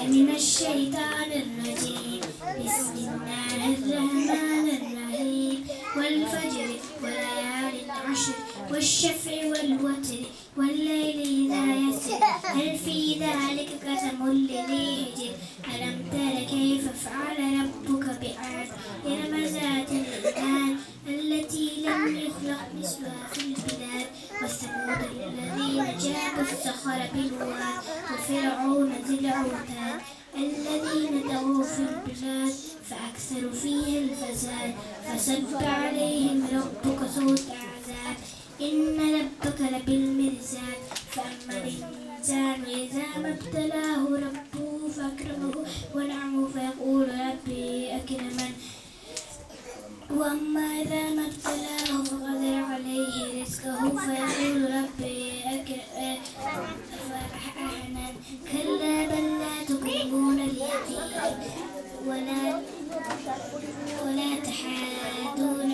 من الشيطان الرجيم. بسم الله الرحمن الرحيم. والفجر وليال عشر والشفع والوتر والليل إذا يسر هل في ذلك قسم لذي حجر. ألم تر كيف فعل ربك بعاد إرم ذات العماد التي لم يخلق مثلها في البلاد. وثمود الذين جابوا الصخر بالواد وفرعون ذي الأوتاد الذين طغوا في البلاد فأكثروا فيها الفساد فصب عليهم ربك صوت عذاب إن ربك لبالمرصاد. فأما الإنسان إذا ما ابتلاه ربه فأكرمه ونعمه فيقول ربي أكرمن وأما إذا ما ابتلاه فقدر عليه رزقه فيقول ربي أهانن. كلا بل لا تكرمون اليتيم ولا تحاضون